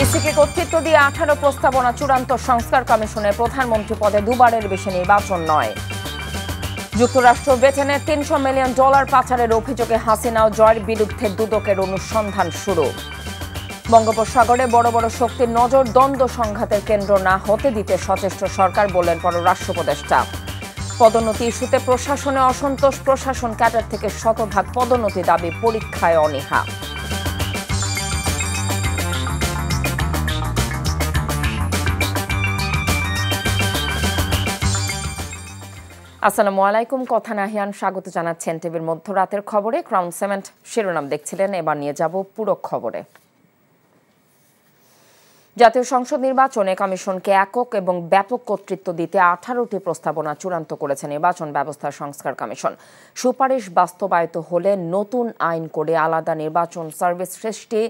ইসিকে কর্তৃত্ব দিয়ে 18 প্রস্তাবনা চূড়ান্ত সংস্কার কমিশনে প্রধানমন্ত্রী পদে দুবারের বেশি নির্বাচন নয়। যুক্তরাষ্ট্র ব্রিটেনের $300 মিলিয়ন পাচারের অভিযোগে হাসিনা ও জয়ের বিরুদ্ধে দুদকের অনুসন্ধান শুরু। বঙ্গোপসাগরে বড় বড় শক্তির নজর দ্বন্দ্ব সংঘাতের কেন্দ্র না হতে দিতে সচেষ্ট সরকার বললেন পররাষ্ট্র উপদেষ্টা। পদোন্নতি ইস্যুতে প্রশাসনে অসন্তোষ, প্রশাসন ক্যাডার থেকে শতভাগ পদোন্নতি দাবি, পরীক্ষায় অনীহা। আসসালামু আলাইকুম, কথা নাহিয়ান স্বাগত জানাচ্ছেন টিভির মধ্যরাতের খবরে। ক্রাউন সিমেন্ট শিরোনাম দেখছিলেন, এবার নিয়ে যাব পুরো খবরে। জাতীয় সংসদ নির্বাচনে কমিশনকে একক এবং ব্যাপক কর্তৃত্ব দিতে 18টি প্রস্তাবনা চূড়ান্ত করেছে নির্বাচন ব্যবস্থা সংস্কার কমিশন। সুপারিশ বাস্তবায়িত হলে নতুন আইন করে আলাদা নির্বাচন সার্ভিস সৃষ্টি,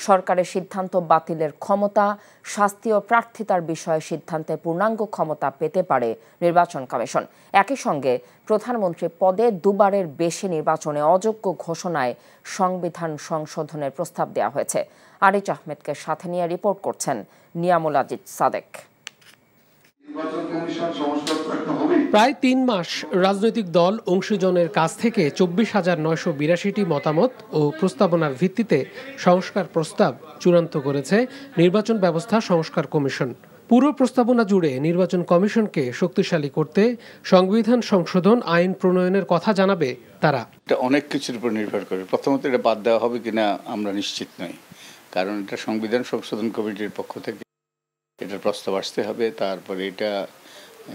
সরকারের সিদ্ধান্ত বাতিলের ক্ষমতা, শাস্তি ও প্রার্থিতার বিষয়ে সিদ্ধান্তে পূর্ণাঙ্গ ক্ষমতা পেতে পারে নির্বাচন কমিশন। একই সঙ্গে প্রধানমন্ত্রী পদে দুবারের বেশি নির্বাচনে অযোগ্য ঘোষণায় সংবিধান সংশোধনের প্রস্তাব দেওয়া হয়েছে। আরিজ আহমেদকে সাথে নিয়ে রিপোর্ট করছেন নিয়ামুল আজিজ সাদেক। প্রায় 3 মাস রাজনৈতিক দল অংশীজনের কাছ থেকে 24,982টি মতামত ও প্রস্তাবনার ভিত্তিতে সংস্কার প্রস্তাব চূড়ান্ত করেছে নির্বাচন ব্যবস্থা সংস্কার কমিশন। পুরো প্রস্তাবনা জুড়ে নির্বাচন কমিশনকে শক্তিশালী করতে সংবিধান সংশোধন আইন প্রণয়নের কথা জানাবে তারা। এটা অনেক কিছুর উপর নির্ভর করে। প্রথমত এটা বাদ দেওয়া হবে কিনা আমরা নিশ্চিত নই, কারণ এটা সংবিধান সংশোধন কমিটির পক্ষ থেকে এটার প্রস্তাব আসতে হবে, তারপরে এটা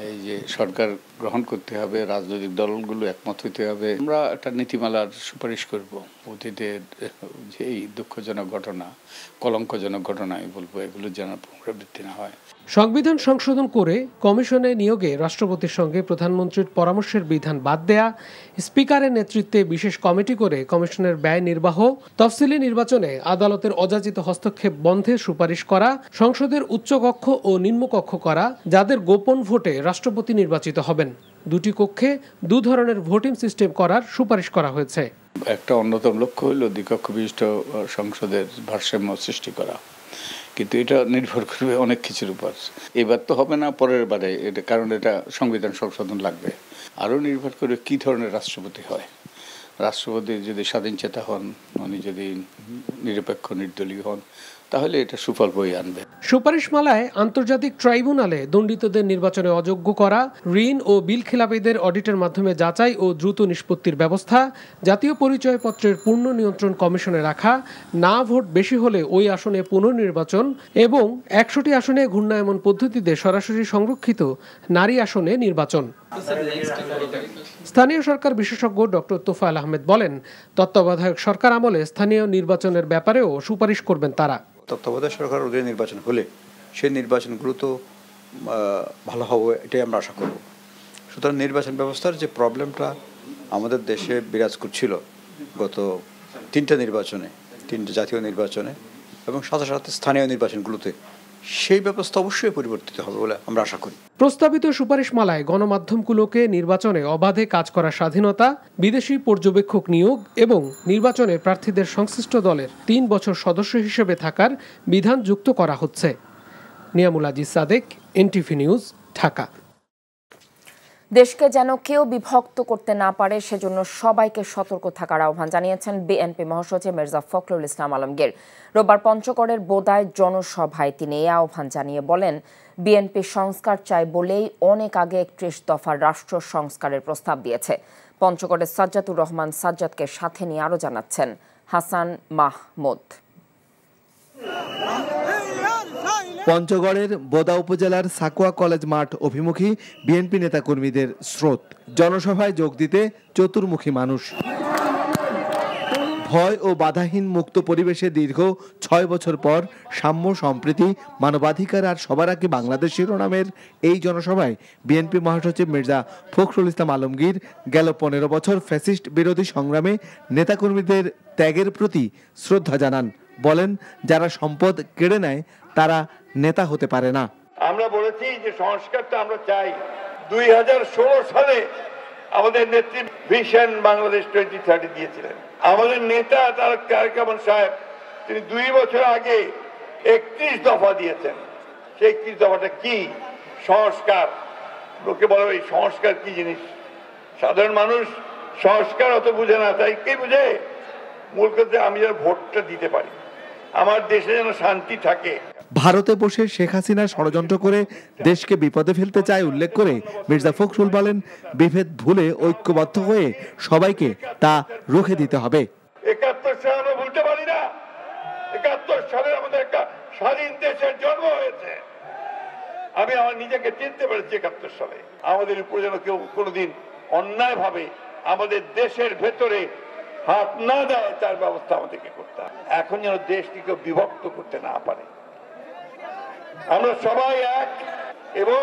এই যে সরকার গ্রহণ করতে হবে, রাজনৈতিক দলগুলো একমত হইতে হবে। আমরা একটা নীতিমালার সুপারিশ করব অতীতের যে এই দুঃখজনক ঘটনা, কলঙ্কজনক ঘটনা আমি বলবো, এগুলো যেন পুনরাবৃত্তি না হয়। সংবিধান সংশোধন করে কমিশনে নিয়োগে রাষ্ট্রপতির সঙ্গে প্রধানমন্ত্রীর পরামর্শের বিধান বাদ দেয়া, স্পিকারের নেতৃত্বে বিশেষ কমিটি করে কমিশনের ব্যয় নির্বাহ, তফসিলি নির্বাচনে আদালতের অযাচিত হস্তক্ষেপ বন্ধের সুপারিশ করা, সংসদের উচ্চকক্ষ ও নিম্নকক্ষ করা, যাদের গোপন ভোটে রাষ্ট্রপতি নির্বাচিত হবেন, 2টি কক্ষে 2 ধরনের ভোটিং সিস্টেম করার সুপারিশ করা হয়েছে। একটা অন্যতম লক্ষ্য হল দ্বিকক্ষ বিশিষ্ট সংসদের ভারসাম্য সৃষ্টি করা, কিন্তু এটা নির্ভর করবে অনেক কিছুর উপর। এবার তো হবে না, পরের বারে এটা, কারণ এটা সংবিধান সংশোধন লাগবে। আরও নির্ভর করে কি ধরনের রাষ্ট্রপতি হয়। রাষ্ট্রপতি যদি স্বাধীনচেতা হন, উনি যদি নিরপেক্ষ নির্দলীয় হন, তাহলে এটা সুফল বয়ে আনবে। সুপারিশমালায় আন্তর্জাতিক ট্রাইব্যুনালে দণ্ডিতদের নির্বাচনে অযোগ্য করা, ঋণ ও বিল খেলাপিদের অডিটের মাধ্যমে যাচাই ও দ্রুত নিষ্পত্তির ব্যবস্থা, জাতীয় পরিচয়পত্রের পূর্ণ নিয়ন্ত্রণ কমিশনে রাখা, না ভোট বেশি হলে ওই আসনে পুনর্নির্বাচন এবং 100টি আসনে ঘূর্ণায়মন পদ্ধতিতে সরাসরি সংরক্ষিত নারী আসনে নির্বাচন। স্থানীয় সরকার বিশেষজ্ঞ ডক্টর তোফায়েল আহমেদ বলেন, তত্ত্বাবধায়ক সরকার আমলে স্থানীয় নির্বাচনের ব্যাপারেও সুপারিশ করবেন তারা। তত্ত্বাবধায়ক সরকার অধীনে নির্বাচন হলে সেই নির্বাচনগুলো তো ভালো হবে, এটাই আমরা আশা করব। সুতরাং নির্বাচন ব্যবস্থার যে প্রবলেমটা আমাদের দেশে বিরাজ করছিল গত 3টা নির্বাচনে, 3টে জাতীয় নির্বাচনে এবং সাথে সাথে স্থানীয় নির্বাচনগুলোতে, সেই ব্যবস্থা অবশ্যই পরিবর্তিত হবে বলে আমরা আশা করি। প্রস্তাবিত সুপারিশমালায় গণমাধ্যমগুলোকে নির্বাচনে অবাধে কাজ করার স্বাধীনতা, বিদেশি পর্যবেক্ষক নিয়োগ এবং নির্বাচনে প্রার্থীদের সংশ্লিষ্ট দলের 3 বছর সদস্য হিসেবে থাকার বিধান যুক্ত করা হচ্ছে। Niamul Aziz Sadek, NTV news, Dhaka. দেশকে যেন কেউ বিভক্ত করতে না পারে সেজন্য সবাইকে সতর্ক থাকার আহ্বান জানিয়েছেন বিএনপি মহাসচিব মির্জা ফখরুল ইসলাম আলমগীর। রোববার পঞ্চগড়ের বোদায় জনসভায় তিনি এই আহ্বান জানিয়ে বলেন, বিএনপি সংস্কার চায় বলেই অনেক আগে 31 দফার রাষ্ট্র সংস্কারের প্রস্তাব দিয়েছে। পঞ্চগড়ের সাজ্জাদুর রহমান সাজ্জাদকে সাথে নিয়ে আরও জানাচ্ছেন হাসান মাহমুদ। পঞ্চগড়ের বোদা উপজেলার সাকুয়া কলেজ মাঠ অভিমুখী বিএনপি নেতাকর্মীদের স্রোত। জনসভায় যোগ দিতে চতুর্মুখী মানুষ। ভয় ও বাধাহীন মুক্ত পরিবেশে দীর্ঘ 6 বছর পর সাম্য, সম্প্রীতি, মানবাধিকার আর সবার আগে বাংলাদেশ শিরোনামের এই জনসভায় বিএনপি মহাসচিব মির্জা ফখরুল ইসলাম আলমগীর গেল 15 বছর ফ্যাসিস্ট বিরোধী সংগ্রামে নেতাকর্মীদের ত্যাগের প্রতি শ্রদ্ধা জানান। বলেন, যারা সম্পদ কেড়ে নেয় তারা নেতা হতে পারে না। আমরা বলেছি যে সংস্কারটা আমরা চাই। 2016 সালে আমাদের নেত্রী ভিশন বাংলাদেশ 2030 দিয়েছিলেন। আমাদের নেতা তারেক রহমান সাহেব, তিনি 2 বছর আগে 31 দফা দিয়েছেন। সেই 31 দফাটা কি? সংস্কার। লোকে বলে এই সংস্কার কি জিনিস? সাধারণ মানুষ সংস্কার অত বুঝে না, তাই কে বুঝে? মূল কথা আমি যেন ভোটটা দিতে পারি, আমার দেশে যেন শান্তি থাকে। ভারতে বসে শেখ হাসিনা ষড়যন্ত্র করে দেশকে বিপদে ফেলতে চায় উল্লেখ করে মির্জা ফখরুল বলেন, বিভেদ ভুলে ঐক্যবদ্ধ হয়ে সবাইকে তা রুখে দিতে হবে। 71 সালে আমরা ভুলতে পারি না। 71 সালে আমাদের একটা স্বাধীন দেশের জন্ম হয়েছে। আমি আমার নিজেকে চিনতে পেরেছি 71 সালে। আমাদের উপরে যেন কেউ কোনোদিন অন্যায় ভাবে আমাদের দেশের ভেতরে হাত না দেয়, তার ব্যবস্থা আমাদেরকে করতে হবে। এখন যেন দেশটিকে বিভক্ত করতে না পারে। আমরা সবাই এক, এবং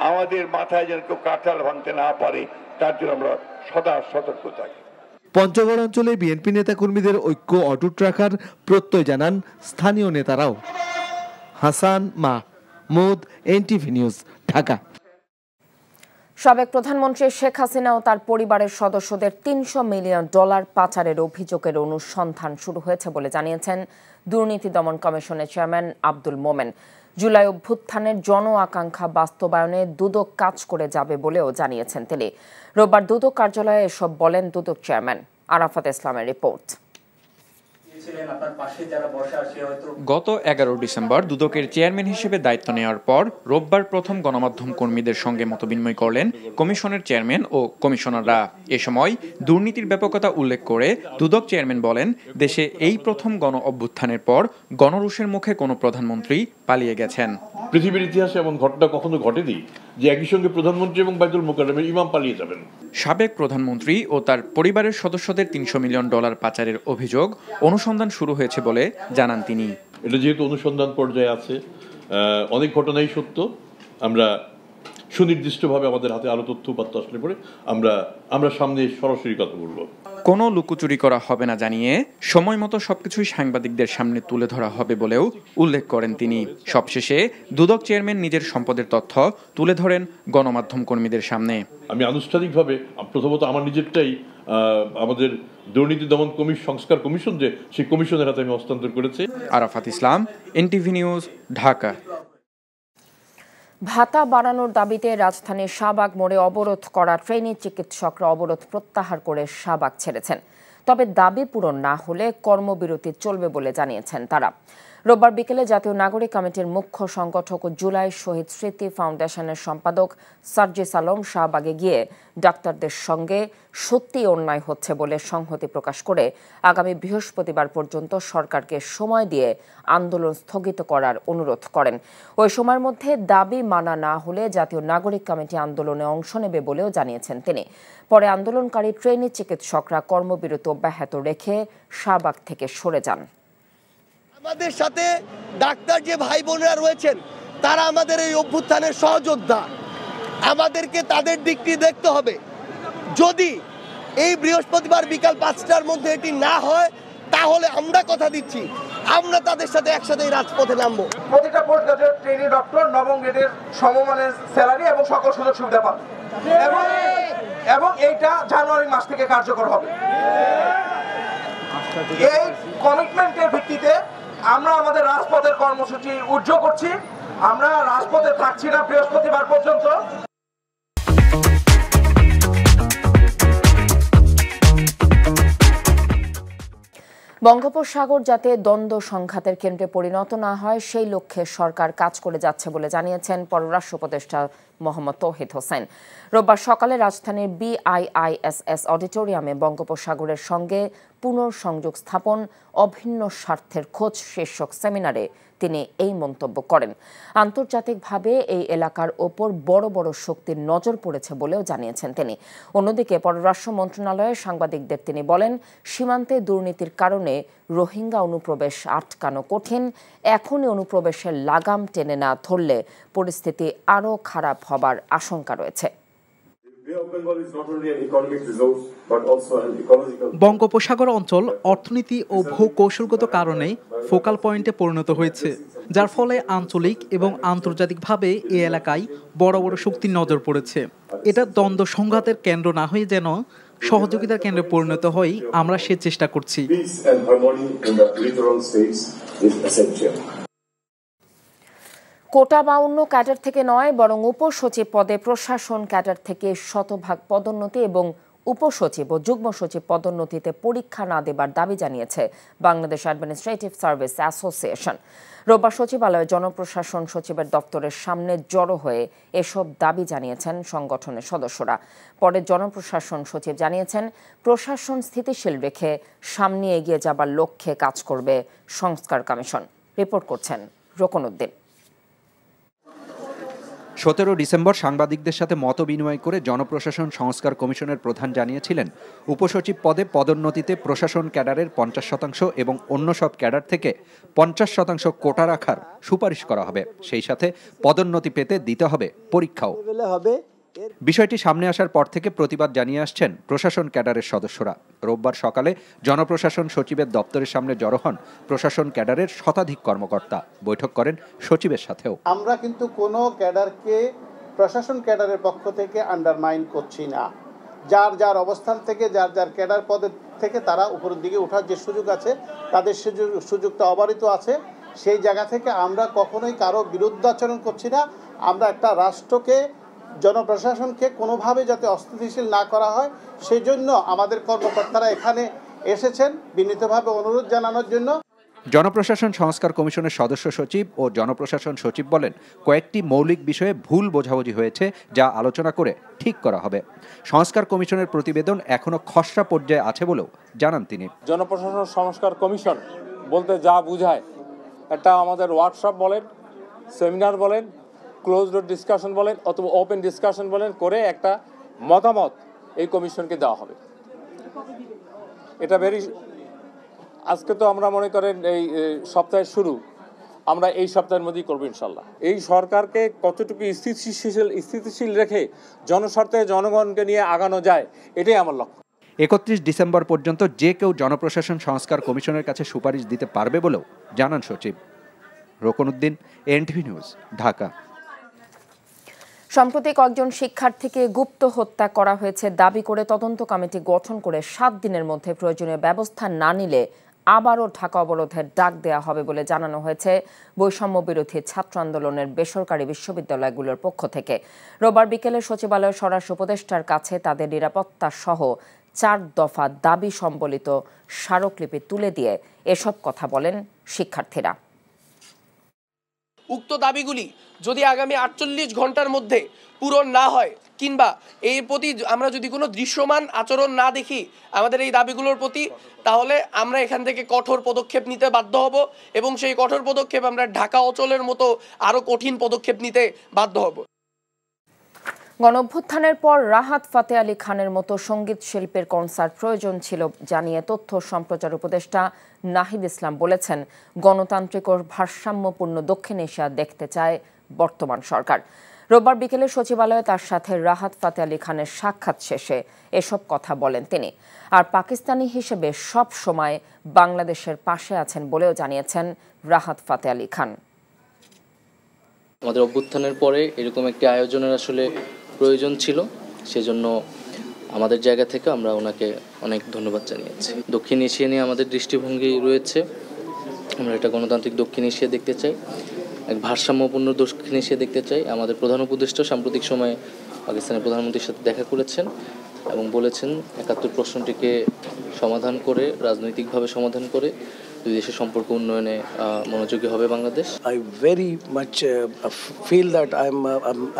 আমাদের মাথায় যেন কেউ কাঁঠাল ভাঙতে না পারে, তার জন্য আমরা সদা সতর্ক থাকি। পঞ্চগড় অঞ্চলে বিএনপি নেতাকর্মীদের ঐক্য অটুট রাখার প্রত্যয় জানান স্থানীয় নেতারাও। Hasan Mahmud, NTV news, Dhaka. সাবেক প্রধানমন্ত্রী শেখ হাসিনা ও তার পরিবারের সদস্যদের $300 মিলিয়ন পাচারের অভিযোগের অনুসন্ধান শুরু হয়েছে বলে জানিয়েছেন দুর্নীতি দমন কমিশনের চেয়ারম্যান আব্দুল মোমেন। জুলাই অভ্যুত্থানের জন আকাঙ্ক্ষা বাস্তবায়নে দুদক কাজ করে যাবে বলেও জানিয়েছেন তিনি। রোববার দুদক কার্যালয়ে এসব বলেন দুদক চেয়ারম্যান। আরাফাত ইসলামের রিপোর্ট। গত 11 ডিসেম্বর দুদকের চেয়ারম্যান হিসেবে দায়িত্ব নেওয়ার পর রোববার প্রথম গণমাধ্যম কর্মীদের সঙ্গে মতবিনিময় করলেন কমিশনের চেয়ারম্যান ও কমিশনাররা। এ সময় দুর্নীতির ব্যাপকতা উল্লেখ করে দুদক চেয়ারম্যান বলেন, দেশে এই প্রথম গণ অভ্যুত্থানের পর গণরোষের মুখে কোনো প্রধানমন্ত্রী পালিয়ে গেছেন। পৃথিবীর ইতিহাসে এমন ঘটনা কখনো ঘটেনি যে একই সঙ্গে প্রধানমন্ত্রী এবং বাইতুল মোকাররমের ইমাম পালিয়ে যাবেন। সাবেক প্রধানমন্ত্রী ও তার পরিবারের সদস্যদের $300 মিলিয়ন পাচারের অভিযোগ অনুসন্ধান শুরু হয়েছে বলে জানান তিনি। এটা যেহেতু অনুসন্ধান পর্যায়ে আছে, অনেক ঘটনাই সত্য। আমরা সুনির্দিষ্টভাবে আমাদের হাতে আরো তথ্য উপাত্ত আসলে পরে আমরা সামনে সরাসরি কথা বলবো। কোনো লুকোচুরি করা হবে না জানিয়ে সময় মতো সবকিছুই সাংবাদিকদের সামনে তুলে ধরা হবে বলেও উল্লেখ করেন তিনি। সবশেষে দুদক চেয়ারম্যান নিজের সম্পদের তথ্য তুলে ধরেন গণমাধ্যম কর্মীদের সামনে। আমি আনুষ্ঠানিকভাবে প্রথমত আমার নিজেরটাই আমাদের দুর্নীতি দমন সংস্কার কমিশন, যে সেই কমিশনের হাতে আমি হস্তান্তর করেছি। আরাফাত ইসলাম, এনটিভি নিউজ, ঢাকা। ভাতা বাড়ানোর দাবিতে রাজধানীর শাহবাগ মোড়ে অবরোধ করা ট্রেনি চিকিৎসকরা অবরোধ প্রত্যাহার করে শাহবাগ ছেড়েছেন। তবে দাবি পূরণ না হলে কর্মবিরতি চলবে বলে জানিয়েছেন তারা। রোববার বিকেলে জাতীয় নাগরিক কমিটির মুখ্য সংগঠক ও জুলাই শহীদ স্মৃতি ফাউন্ডেশনের সম্পাদক সার্জিস আলম শাহবাগে গিয়ে ডাক্তারদের সঙ্গে সত্যি অন্যায় হচ্ছে বলে সংহতি প্রকাশ করে আগামী বৃহস্পতিবার পর্যন্ত সরকারকে সময় দিয়ে আন্দোলন স্থগিত করার অনুরোধ করেন। ওই সময়ের মধ্যে দাবি মানা না হলে জাতীয় নাগরিক কমিটি আন্দোলনে অংশ নেবে বলেও জানিয়েছেন তিনি। পরে আন্দোলনকারী ট্রেনি চিকিৎসকরা কর্মবিরতি অব্যাহত রেখে শাহবাগ থেকে সরে যান। আমাদের সাথে ডাক্তার যে ভাই বোনেরা রয়েছেন তারা আমাদের এই অভ্যুত্থানের সহযোদ্ধা, আমাদেরকে তাদের দিকটি দেখতে হবে। যদি এই বৃহস্পতিবার বিকাল 5টার মধ্যে এটি না হয় তাহলে আমরা কথা দিচ্ছি আমরা তাদের সাথে একসাথে রাজপথে নামবো। প্রতিটা পোস্ট গ্রাজুয়েট ট্রেনি ডক্টর নবম গ্রেডের সমমানের স্যালারি এবং সকল সুযোগ সুবিধা পাবে এবং এইটা জানুয়ারি মাস থেকে কার্যকর হবে। এই কমিটমেন্টের ভিত্তিতে আমরা আমাদের রাজপথের কর্মসূচি উদ্যোগ করছি। আমরা রাজপথে থাকছি না বৃহস্পতিবার পর্যন্ত। বঙ্গোপসাগর যাতে দ্বন্দ্ব সংঘাতের কেন্দ্রে পরিণত না হয় সেই লক্ষ্যে সরকার কাজ করে যাচ্ছে বলে জানিয়েছেন পররাষ্ট্র উপদেষ্টা মোহাম্মদ তৌহিদ হোসেন। রোববার সকালে রাজধানীর BIISS অডিটোরিয়ামে বঙ্গোপসাগরের সঙ্গে পুনর্সংযোগ স্থাপন অভিন্ন স্বার্থের খোঁজ শীর্ষক সেমিনারে তিনি এই মন্তব্য করেন। আন্তর্জাতিকভাবে এই এলাকার ওপর বড় বড় শক্তির নজর পড়েছে বলেও জানিয়েছেন তিনি। অন্যদিকে পররাষ্ট্র মন্ত্রণালয়ে সাংবাদিকদের তিনি বলেন, সীমান্তে দুর্নীতির কারণে রোহিঙ্গা অনুপ্রবেশ আটকানো কঠিন। এখনই অনুপ্রবেশের লাগাম টেনে না ধরলে পরিস্থিতি আরও খারাপ হবার আশঙ্কা রয়েছে। বঙ্গোপসাগর অঞ্চল অর্থনীতি ও ভূ-কৌশলগত কারণে ফোকাল পয়েন্টে পরিণত হয়েছে, যার ফলে আঞ্চলিক এবং আন্তর্জাতিকভাবে এই এলাকায় বড় বড় শক্তির নজর পড়েছে। এটা দ্বন্দ্ব সংঘাতের কেন্দ্র না হয়ে যেন সহযোগিতার কেন্দ্রে পরিণত হয়, আমরা সে চেষ্টা করছি। কোটা বা অন্য ক্যাডার থেকে নয়, বরং উপসচিব পদে প্রশাসন ক্যাডার থেকে শতভাগ পদোন্নতি এবং উপসচিব ও যুগ্ম সচিব পদোন্নতিতে পরীক্ষা না দেবার দাবি জানিয়েছে বাংলাদেশ অ্যাডমিনিস্ট্রেটিভ সার্ভিস অ্যাসোসিয়েশন। রোববার সচিবালয়ে জনপ্রশাসন সচিবের দপ্তরের সামনে জড়ো হয়ে এসব দাবি জানিয়েছেন সংগঠনের সদস্যরা। পরে জনপ্রশাসন সচিব জানিয়েছেন, প্রশাসন স্থিতিশীল রেখে সামনে এগিয়ে যাবার লক্ষ্যে কাজ করবে সংস্কার কমিশন। রিপোর্ট করছেন রোকনউদ্দিন। 17 ডিসেম্বর সাংবাদিকদের সাথে মত বিনিময় করে জনপ্রশাসন সংস্কার কমিশনের প্রধান জানিয়েছিলেন, উপসচিব পদে পদোন্নতিতে প্রশাসন ক্যাডারের 50% এবং অন্য সব ক্যাডার থেকে 50% কোটা রাখার সুপারিশ করা হবে। সেই সাথে পদোন্নতি পেতে দিতে হবে পরীক্ষাও। বিষয়টি সামনে আসার পর থেকে প্রতিবাদ জানিয়ে আসছেন প্রশাসন ক্যাডারের সদস্যরা। রোববার সকালে জনপ্রশাসন সচিবের দপ্তরের সামনে জড়ো হন প্রশাসন ক্যাডারের শতাধিক কর্মকর্তা। বৈঠক করেন সচিবের সাথেও। আমরা কিন্তু কোনো ক্যাডারকে প্রশাসন ক্যাডারের পক্ষ থেকে আন্ডারমাইন করছি না। যার যার অবস্থান থেকে যার যার ক্যাডার পদের থেকে তারা উপরের দিকে ওঠার যে সুযোগ আছে, তাদের সুযোগটা অবারিত আছে। সেই জায়গা থেকে আমরা কখনোই কারো বিরুদ্ধাচরণ করছি না। আমরা একটা রাষ্ট্রকে, জনপ্রশাসনকে কোনোভাবে যাতে অস্থিতিশীল না করা হয়, সেই জন্য আমাদের কর্মকর্তারা এখানে এসেছেন বিনীতভাবে অনুরোধ জানানোর জন্য। জনপ্রশাসন সংস্কার কমিশনের সদস্য সচিব ও জনপ্রশাসন সচিব বলেন, কয়েকটি মৌলিক বিষয়ে ভুল বোঝাবুঝি হয়েছে, যা আলোচনা করে ঠিক করা হবে। সংস্কার কমিশনের প্রতিবেদন এখনো খসড়া পর্যায়ে আছে বলেও জানান তিনি। জনপ্রশাসন সংস্কার কমিশন বলতে যা বোঝায়, একটা আমাদের ওয়ার্কশপ বলেন, সেমিনার বলেন, ক্লোজ ডোর ডিসকাশন বলেন অথবা ওপেন ডিসকাশন বলেন, করে একটা মতামত এই কমিশনকে দেওয়া হবে। এটা আজকে তো আমরা মনে করেন এই সপ্তাহের শুরু, আমরা এই সপ্তাহের মধ্যেই করবো ইনশাল্লাহ। এই সরকারকে কতটুকু স্থিতিশীল রেখে জনস্বার্থে জনগণকে নিয়ে আগানো যায়, এটাই আমার লক্ষ্য। 31 ডিসেম্বর পর্যন্ত যে কেউ জনপ্রশাসন সংস্কার কমিশনের কাছে সুপারিশ দিতে পারবে বলেও জানান সচিব। Rokonuddin, NTV news, Dhaka. সম্প্রতি কয়েকজন শিক্ষার্থীকে গুপ্ত হত্যা করা হয়েছে দাবি করে তদন্ত কমিটি গঠন করে 7 দিনের মধ্যে প্রয়োজনীয় ব্যবস্থা না নিলে আবারও ঢাকা অবরোধের ডাক দেওয়া হবে বলে জানানো হয়েছে বৈষম্য বিরোধী ছাত্র আন্দোলনের বেসরকারি বিশ্ববিদ্যালয়গুলোর পক্ষ থেকে। রোববার বিকেলে সচিবালয়ের স্বরাষ্ট্র উপদেষ্টার কাছে তাদের নিরাপত্তা সহ 4 দফা দাবি সম্বলিত স্মারকলিপি তুলে দিয়ে এসব কথা বলেন শিক্ষার্থীরা। উক্ত দাবিগুলি যদি আগামী 48 ঘন্টার মধ্যে পূরণ না হয়, কিংবা এর প্রতি আমরা যদি কোনো দৃশ্যমান আচরণ না দেখি আমাদের এই দাবিগুলোর প্রতি, তাহলে আমরা এখান থেকে কঠোর পদক্ষেপ নিতে বাধ্য হব এবং সেই কঠোর পদক্ষেপ আমরা ঢাকা অচলের মতো আরও কঠিন পদক্ষেপ নিতে বাধ্য হব। গণঅভ্যুত্থানের পর রাহাত ফাতে আলী খানের মতো সঙ্গীত শিল্পীর কনসার্ট প্রয়োজন ছিল জানিয়ে তথ্য সম্প্রচার উপদেষ্টা নাহিদ ইসলাম বলেছেন, গণতান্ত্রিক ও ভারসাম্যপূর্ণ দক্ষিণ এশিয়া দেখতে চায় বর্তমান সরকার। রোববার বিকেলে সচিবালয়ে তার সাথে রাহাত ফাতে আলী খানের সাক্ষাৎ শেষে এসব কথা বলেন তিনি। আর পাকিস্তানি হিসেবে সব সময় বাংলাদেশের পাশে আছেন বলেও জানিয়েছেন রাহাত ফাতে আলী খান। আমাদের অভ্যুত্থানের পরে এরকম একটি আয়োজনের আসলে প্রয়োজন ছিল, সেজন্য আমাদের জায়গা থেকে আমরা ওনাকে অনেক ধন্যবাদ জানিয়েছি। দক্ষিণ এশিয়া নিয়ে আমাদের দৃষ্টিভঙ্গি রয়েছে, আমরা এটা গণতান্ত্রিক দক্ষিণ এশিয়া দেখতে চাই, এক ভারসাম্যপূর্ণ দক্ষিণ এশিয়া দেখতে চাই। আমাদের প্রধান উপদেষ্টা সাম্প্রতিক সময়ে পাকিস্তানের প্রধানমন্ত্রীর সাথে দেখা করেছেন এবং বলেছেন ৭১ প্রশ্নটিকে সমাধান করে, রাজনৈতিকভাবে সমাধান করে দুই দেশের সম্পর্ক উন্নয়নে মনোযোগী হবে Bangladesh. I very much feel that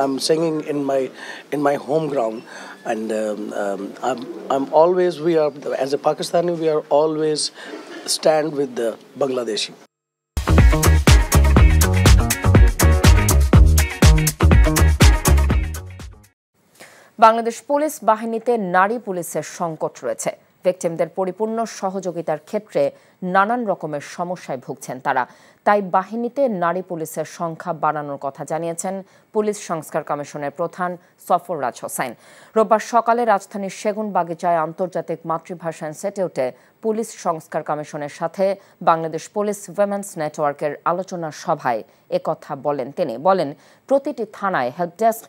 I'm singing in my home ground, and I'm always, we are as a Pakistani, we are always stand with the Bangladeshi. Bangladesh police বাহিনীতে নারী পুলিশের সংকট রয়েছে। ভিকটিমদের পরিপূর্ণ সহযোগিতার ক্ষেত্রে নানান রকমের সমস্যায় ভুগছেন তারা। তাই বাহিনীতে নারী পুলিশের সংখ্যা বাড়ানোর কথা জানিয়েছেন পুলিশ সংস্কার কমিশনের প্রধান সফররাজ হোসাইন। রোববার সকালে রাজধানীর সেগুনবাগিচায় আন্তর্জাতিক মাতৃভাষা ইনস্টিটিউটে পুলিশ সংস্কার কমিশনের সাথে বাংলাদেশ পুলিশ উইমেন্স নেটওয়ার্কের আলোচনা সভায় একথা বলেন তিনি। বলেন, প্রতিটি থানায় হেল্প ডেস্ক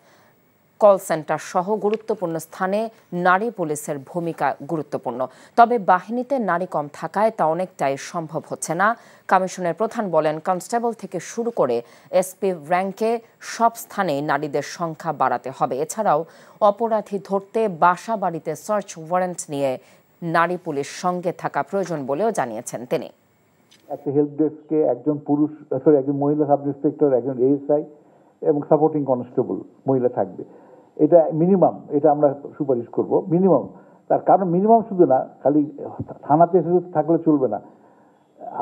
কল সেন্টার সহ গুরুত্বপূর্ণ স্থানে নারী পুলিশের ভূমিকা গুরুত্বপূর্ণ। তবে বাহিনীতে নারী কম থাকায় তা অনেকটাই সম্ভব হচ্ছে না। কমিশনের প্রধান বলেন, কনস্টেবল থেকে শুরু করে এসপি র্যাঙ্কে সব স্থানেই নারীদের সংখ্যা বাড়াতে হবে। এছাড়াও অপরাধী ধরতে বাসা বাড়িতে সার্চ ওয়ারেন্ট নিয়ে নারী পুলিশ সঙ্গে থাকা প্রয়োজন বলেও জানিয়েছেন তিনি। একটা হেল্প ডেস্কে একজন মহিলা সাব ইন্সপেক্টর, একজন এএসআই এবং সাপোর্টিং কনস্টেবল মহিলা থাকবে। এটা মিনিমাম, এটা আমরা সুপারিশ করব মিনিমাম। তার কারণ মিনিমাম শুধু না, খালি থানাতে শুধু থাকলে চলবে না।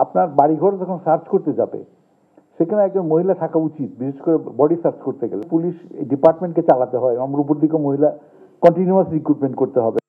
আপনার বাড়িঘর যখন সার্চ করতে যাবে সেখানে একজন মহিলা থাকা উচিত, বিশেষ করে বডি সার্চ করতে গেলে। পুলিশ ডিপার্টমেন্টকে চালাতে হয়, আমরা উপর দিকে মহিলা কন্টিনিউয়াস রিক্রুটমেন্ট করতে হবে।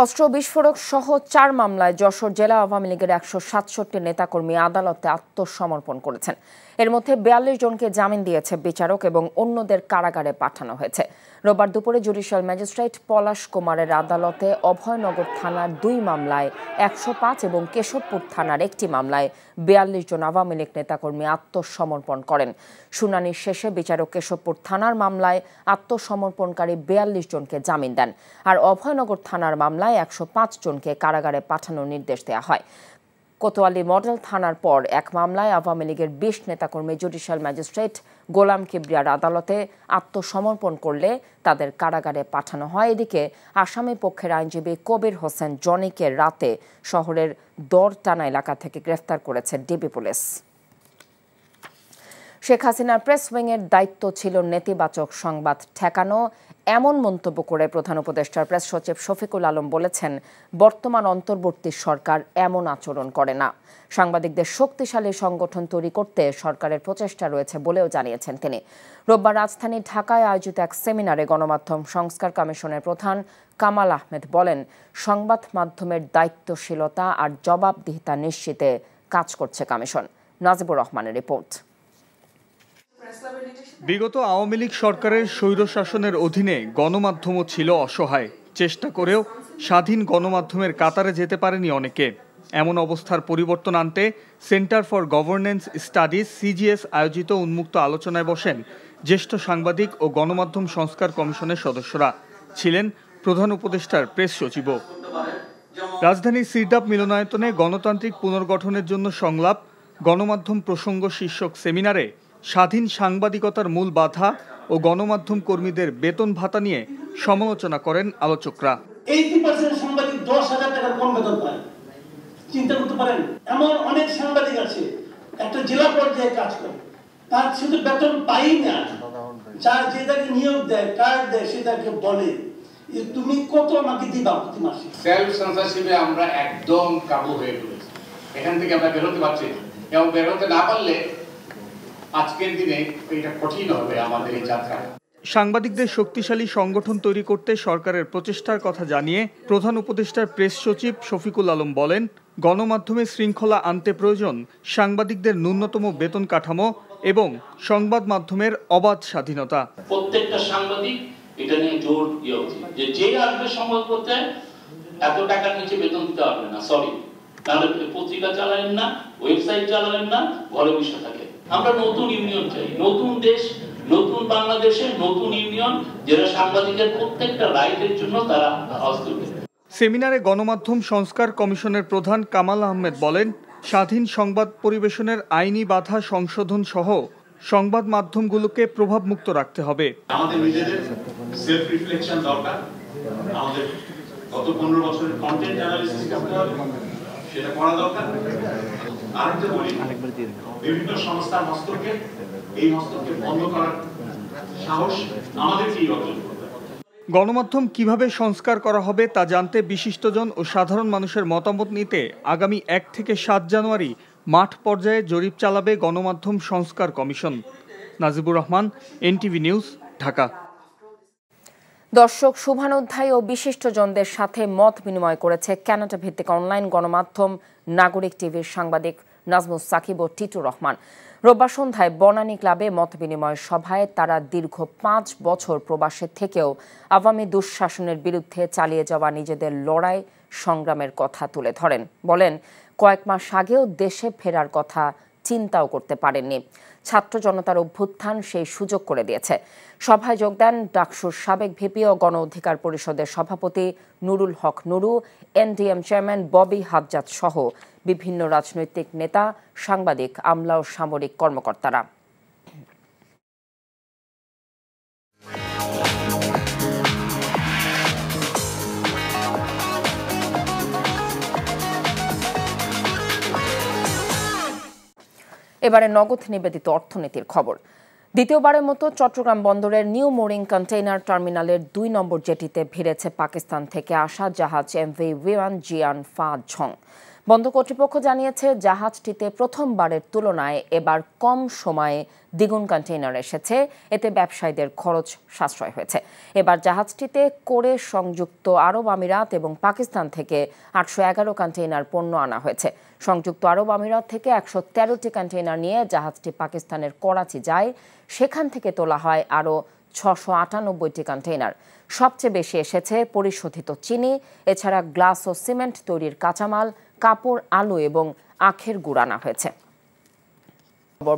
অস্ত্র বিস্ফোরক সহ 4 মামলায় যশোর জেলা আওয়ামী লীগের 167 নেতাকর্মী আদালতে আত্মসমর্পণ করেছেন। এর মধ্যে 42 জনকে জামিন দিয়েছে বিচারক এবং অন্যদের কারাগারে পাঠানো হয়েছে। রোববার দুপুরে জুডিশিয়াল ম্যাজিস্ট্রেট পলাশ কুমারের আদালতে অভয়নগর থানার 2 মামলায় 105 এবং কেশবপুর থানার 1টি মামলায় 42 জন আওয়ামী লীগ নেতাকর্মী আত্মসমর্পণ করেন। শুনানি শেষে বিচারক কেশবপুর থানার মামলায় আত্মসমর্পণকারী 42 জনকে জামিন দেন, আর অভয়নগর থানার মামলায় 105 জনকে কারাগারে পাঠানোর নির্দেশ দেওয়া হয়। কোতোয়ালি মডেল থানার পর এক মামলায় আওয়ামী লীগের 20 নেতাকর্মী জুডিশিয়াল ম্যাজিস্ট্রেট গোলাম কিবরিয়ার আদালতে আত্মসমর্পণ করলে তাদের কারাগারে পাঠানো হয়। এদিকে আসামি পক্ষের আইনজীবী কবির হোসেন জনিকে রাতে শহরের দরটানা এলাকা থেকে গ্রেফতার করেছে ডিবি পুলিশ। শেখ হাসিনার প্রেস উইংয়ের দায়িত্ব ছিল নেতিবাচক সংবাদ ঠেকানো, এমন মন্তব্য করে প্রধান উপদেষ্টার প্রেস সচিব শফিকুল আলম বলেছেন, বর্তমান অন্তর্বর্তী সরকার এমন আচরণ করে না। সাংবাদিকদের শক্তিশালী সংগঠন তৈরি করতে সরকারের প্রচেষ্টা রয়েছে বলেও জানিয়েছেন তিনি। রোববার রাজধানী ঢাকায় আয়োজিত এক সেমিনারে গণমাধ্যম সংস্কার কমিশনের প্রধান কামাল আহমেদ বলেন, সংবাদ মাধ্যমের দায়িত্বশীলতা আর জবাবদিহিতা নিশ্চিতে কাজ করছে কমিশন। নাজিবুর রহমানের রিপোর্ট। বিগত আওয়ামী লীগ সরকারের স্বৈরশাসনের অধীনে গণমাধ্যমও ছিল অসহায়। চেষ্টা করেও স্বাধীন গণমাধ্যমের কাতারে যেতে পারেনি অনেকে। এমন অবস্থার পরিবর্তন আনতে centre for governance studies CGS আয়োজিত উন্মুক্ত আলোচনায় বসেন জ্যেষ্ঠ সাংবাদিক ও গণমাধ্যম সংস্কার কমিশনের সদস্যরা। ছিলেন প্রধান উপদেষ্টার প্রেস সচিবও। রাজধানীর সিরডাপ মিলনায়তনে গণতান্ত্রিক পুনর্গঠনের জন্য সংলাপ গণমাধ্যম প্রসঙ্গ শীর্ষক সেমিনারে স্বাধীন সাংবাদিকতার মূল বাধা ও গণমাধ্যম কর্মীদের বেতন ভাতা নিয়ে সমালোচনা করেন আলোচকরা। 80% সাংবাদিক 10,000 টাকার কম বেতন পায়। চিন্তা করতে পারেন, এমন অনেক সাংবাদিক আছে একটা জেলা পর্যায়ে কাজ করে, তার শুধু বেতন পাই না। যার যে তাকে নিয়োগ দেয়, কার্ড দেয়, সে তাকে বলে যে তুমি কত আমাকে দিবা প্রতি মাসে। সেলফ সেন্সরশিপে আমরা একদম কাবু হয়ে পড়েছি। এখান থেকে আমরা বের হতে পারছি না, এবং বের হতে না পারলে আজকের দিনে এটা কঠিন হবে আমাদের এই যাত্রা। সাংবাদিকদের শক্তিশালী সংগঠন তৈরি করতে সরকারের প্রচেষ্টার কথা জানিয়ে প্রধান উপদেষ্টার প্রেস সচিব শফিকুল আলম বলেন, গণমাধ্যমে শৃঙ্খলা আনতে প্রয়োজন সাংবাদিকদের ন্যূনতম বেতন কাঠামো এবং সংবাদ মাধ্যমের অবাধ স্বাধীনতা। প্রত্যেকটা সাংবাদিক এটা নিয়ে জোর দেওয়া উচিত যে যে আসবে সংবাদ করতে এত টাকার নিচে বেতন দিতে পারবে না, সরি, তাহলে পত্রিকা চালাবেন না, ওয়েবসাইট চালাবেন না, ঘরে বসে থাকে। আমরা নতুন ইউনিয়ন চাই, নতুন দেশ, নতুন বাংলাদেশে নতুন ইউনিয়ন, যারা সাংবাদিকের প্রত্যেকটা রাইটের জন্য তারা আওয়াজ তুলবে। সেমিনারে গণমাধ্যম সংস্কার কমিশনের প্রধান কামাল আহমেদ বলেন, স্বাধীন সংবাদ পরিবেশনের আইনি বাধা সংশোধন সহ সংবাদ মাধ্যমগুলোকে প্রভাবমুক্ত রাখতে হবে। আমাদের নিজেদের সেলফ রিফ্লেকশন দরকার। আমাদের গত 15 বছরের কন্টেন্ট অ্যানালিসিস করতে হবে, সেটা করা দরকার। আরেকটা বলি, বিভিন্ন সংস্থার হস্তক্ষেপ, এই হস্তক্ষেপ বন্ধ করার সাহস আমাদেরকেই অর্জন করতে হবে। গণমাধ্যম কিভাবে সংস্কার করা হবে তা জানতে বিশিষ্টজন ও সাধারণ মানুষের মতামত নিতে আগামী 1 থেকে 7 জানুয়ারি মাঠ পর্যায়ে জরিপ চালাবে গণমাধ্যম সংস্কার commission. Najibur Rahman, NTV news, Dhaka. দর্শক, শুভানুধ্যায়ী ও বিশিষ্টজনদের সাথে মত বিনিময় করেছে কানাডা ভিত্তিক অনলাইন গণমাধ্যম নাগরিক টিভির সাংবাদিক নাজমুস সাকিব ও টিটু রহমান। রোববার সন্ধ্যায় বনানী ক্লাবে মত বিনিময় সভায় তারা দীর্ঘ 5 বছর প্রবাসে থেকেও আওয়ামী দুঃশাসনের বিরুদ্ধে চালিয়ে যাওয়া নিজেদের লড়াই সংগ্রামের কথা তুলে ধরেন। বলেন, কয়েক মাস আগেও দেশে ফেরার কথা চিন্তাও করতে পারেননি। ছাত্র জনতার অভ্যুত্থান সেই সুযোগ করে দিয়েছে। সভায় যোগ দেন ডাকসুর সাবেক ভিপি ও গণ অধিকার পরিষদের সভাপতি নুরুল হক নুরু, এনডিএম চেয়ারম্যান ববি হাজ্জাত সহ বিভিন্ন রাজনৈতিক নেতা, সাংবাদিক, আমলা ও সামরিক কর্মকর্তারা। এবারে নগদ নিবেদিত অর্থনীতির খবর। দ্বিতীয়বারের মতো চট্টগ্রাম বন্দরের নিউ মোরিং কন্টেইনার টার্মিনালের ২ নম্বর জেটিতে ভিড়েছে পাকিস্তান থেকে আসা জাহাজ এমভি ওয়ান জিয়ান ফা ঝং। বন্দর কর্তৃপক্ষ জানিয়েছে জাহাজটিতে প্রথমবারের তুলনায় এবার কম সময়ে দ্বিগুণ কন্টেইনার এসেছে, এতে ব্যবসায়ীদের খরচ সাশ্রয় হয়েছে। এবার জাহাজটিতে করে সংযুক্ত আরব আমিরাত এবং পাকিস্তান থেকে ৮১১ কন্টেইনার পণ্য আনা হয়েছে। সংযুক্ত আরব আমিরাত থেকে ১১৩টি কন্টেইনার নিয়ে জাহাজটি পাকিস্তানের করাচি যায়, সেখান থেকে তোলা হয় আরও ৬৯৮টি কন্টেইনার। সবচেয়ে বেশি এসেছে পরিশোধিত চিনি, এছাড়া গ্লাস ও সিমেন্ট তৈরির কাঁচামাল, কাপড়, আলু এবং আখের গুড় আনা হয়েছে।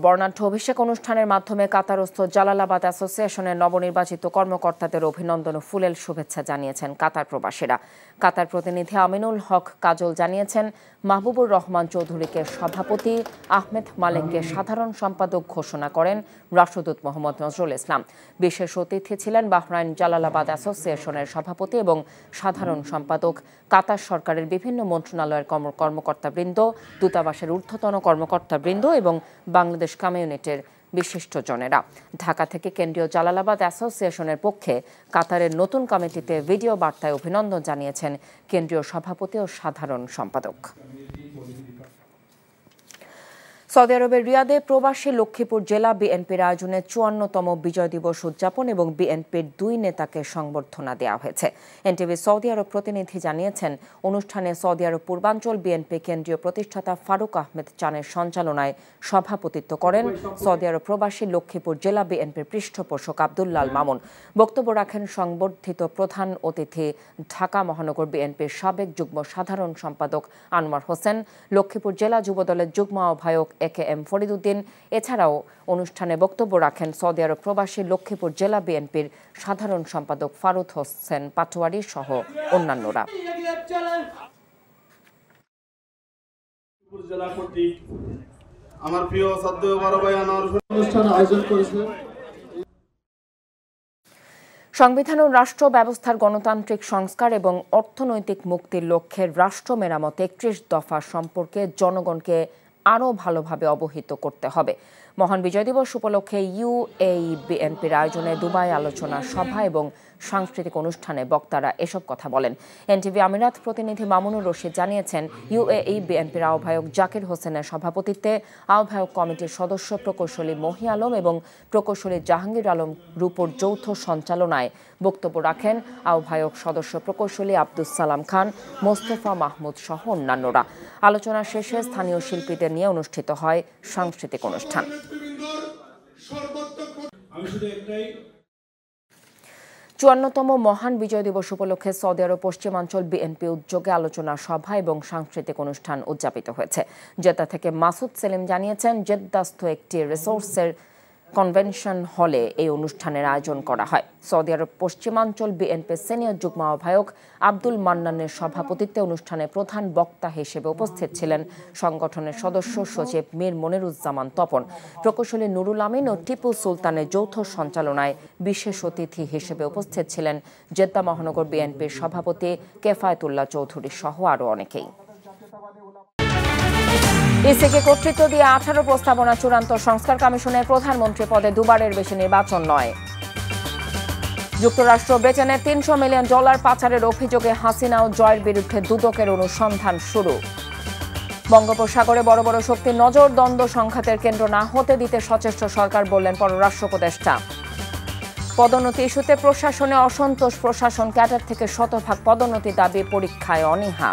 বর্ণাঢ্য অভিষেক অনুষ্ঠানের মাধ্যমে কাতারস্থ জালালাবাদ অ্যাসোসিয়েশনের নবনির্বাচিত কর্মকর্তাদের অভিনন্দন ও ফুলেল শুভেচ্ছা জানিয়েছেন কাতার প্রবাসীরা। কাতার প্রতিনিধি আমিনুল হক কাজল জানিয়েছেন, মাহবুবুর রহমান চৌধুরীকে সভাপতি, আহমেদ মালেককে সাধারণ সম্পাদক ঘোষণা করেন রাষ্ট্রদূত মোহাম্মদ নজরুল ইসলাম। বিশেষ অতিথি ছিলেন বাহরাইন জালালাবাদ অ্যাসোসিয়েশনের সভাপতি এবং সাধারণ সম্পাদক, কাতার সরকারের বিভিন্ন মন্ত্রণালয়ের কর্মকর্তাবৃন্দ, দূতাবাসের ঊর্ধ্বতন কর্মকর্তাবৃন্দ এবং বাংলাদেশ কমিউনিটির বিশিষ্টজনেরা। ঢাকা থেকে কেন্দ্রীয় জালালাবাদ অ্যাসোসিয়েশনের পক্ষে কাতারের নতুন কমিটিতে ভিডিও বার্তায় অভিনন্দন জানিয়েছেন কেন্দ্রীয় সভাপতি ও সাধারণ সম্পাদক। সৌদি আরবের রিয়াদে প্রবাসী লক্ষ্মীপুর জেলা বিএনপির আয়োজনে ৫৪তম বিজয় দিবস উদযাপন এবং বিএনপির ২ নেতাকে সংবর্ধনা দেওয়া হয়েছে। এনটিভি সৌদি আরব প্রতিনিধি জানিয়েছেন, অনুষ্ঠানে সৌদি আরব পূর্বাঞ্চল বিএনপি কেন্দ্রীয় প্রতিষ্ঠাতা ফারুক আহমেদ চানের সঞ্চালনায় সভাপতিত্ব করেন সৌদি আরব প্রবাসী লক্ষ্মীপুর জেলা বিএনপির পৃষ্ঠপোষক আব্দুল্লাল মামুন। বক্তব্য রাখেন সংবর্ধিত প্রধান অতিথি ঢাকা মহানগর বিএনপির সাবেক যুগ্ম সাধারণ সম্পাদক আনোয়ার হোসেন, লক্ষ্মীপুর জেলা যুবদলের যুগ্ম আহ্বায়ক একেএম ফরিদউদ্দিন। এছাড়াও অনুষ্ঠানে বক্তব্য রাখেন সৌদি আরব প্রবাসী লক্ষ্মীপুর জেলা বিএনপির সাধারণ সম্পাদক ফারুদ হোসেন পাটোয়ারি সহ অন্যান্যরা। আমার প্রিয় শ্রদ্ধ বড় ভাই আনোয়ার অনুষ্ঠান আয়োজন করেছে। সংবিধান ও রাষ্ট্র ব্যবস্থার গণতান্ত্রিক সংস্কার এবং অর্থনৈতিক মুক্তির লক্ষ্যে রাষ্ট্র মেরামত ৩১ দফা সম্পর্কে জনগণকে আরও ভালোভাবে অবহিত করতে হবে। মহান বিজয় দিবস উপলক্ষে ইউএই বিএনপির আয়োজনে দুবাই আলোচনা সভা এবং সাংস্কৃতিক অনুষ্ঠানে বক্তারা এসব কথা বলেন। এনটিভি আমিরাত প্রতিনিধি মামুনুর রশিদ জানিয়েছেন, ইউএই বিএনপির আহ্বায়ক জাকির হোসেনের সভাপতিত্বে আহ্বায়ক কমিটির সদস্য প্রকৌশলী মহি আলম এবং প্রকৌশলী জাহাঙ্গীর আলম রূপর যৌথ সঞ্চালনায় বক্তব্য রাখেন আহ্বায়ক সদস্য প্রকৌশলী আব্দুস সালাম খান, মোস্তফা মাহমুদ সহ অন্যান্যরা। আলোচনা শেষে স্থানীয় শিল্পীদের নিয়ে অনুষ্ঠিত হয় সাংস্কৃতিক অনুষ্ঠান। ৫৪তম মহান বিজয় দিবস উপলক্ষে সৌদি আরব পশ্চিমাঞ্চল বিএনপি উদ্যোগে আলোচনা সভা এবং সাংস্কৃতিক অনুষ্ঠান উদযাপিত হয়েছে। জেদ্দা থেকে মাসুদ সেলিম জানিয়েছেন, জেদ্দাস্থ একটি রিসোর্সের কনভেনশন হলে এই অনুষ্ঠানের আয়োজন করা হয়। সৌদি আরব পশ্চিমাঞ্চল বিএনপির সিনিয়র যুগ্ম আহ্বায়ক আব্দুল মান্নানের সভাপতিত্বে অনুষ্ঠানে প্রধান বক্তা হিসেবে উপস্থিত ছিলেন সংগঠনের সদস্য সচিব মীর মনিরুজ্জামান তপন। প্রকৌশলী নুরুল আমিন ও টিপু সুলতানের যৌথ সঞ্চালনায় বিশেষ অতিথি হিসেবে উপস্থিত ছিলেন জেদ্দা মহানগর বিএনপির সভাপতি কেফায়েতুল্লাহ চৌধুরী সহ আরও অনেকেই। ইসিকে কর্তৃত্ব দিয়ে 18 প্রস্তাবনা চূড়ান্ত, সংস্কার কমিশনের প্রধানমন্ত্রী পদে দুবারের বেশি নির্বাচন নয়। যুক্তরাষ্ট্র ব্রিটেনের $300 মিলিয়ন পাচারের অভিযোগে হাসিনা ও জয়ের বিরুদ্ধে দুদকের অনুসন্ধান শুরু। বঙ্গোপসাগরে বড় বড় শক্তির নজর, দ্বন্দ্ব সংঘাতের কেন্দ্র না হতে দিতে সচেষ্ট সরকার বললেন পররাষ্ট্র উপদেষ্টা। পদোন্নতি ইস্যুতে প্রশাসনে অসন্তোষ, প্রশাসন ক্যাডার থেকে শতভাগ পদোন্নতি দাবি, পরীক্ষায় অনীহা।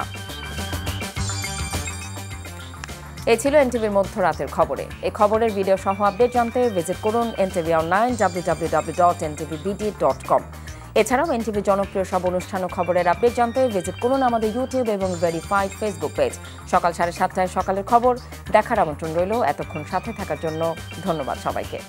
এই ছিল এনটিভির মধ্যরাতের খবরে। এই খবরের ভিডিও সহ আপডেট জানতে ভিজিট করুন এনটিভি অনলাইন www.ntvbd.com। এছাড়াও এনটিভি জনপ্রিয় সব অনুষ্ঠান ও খবরের আপডেট জানতে ভিজিট করুন আমাদের ইউটিউব এবং ভেরিফাইড ফেসবুক পেজ। সকাল 7:30টায় সকালের খবর, দেখার আমন্ত্রণ রইল। এতক্ষণ সাথে থাকার জন্য ধন্যবাদ সবাইকে।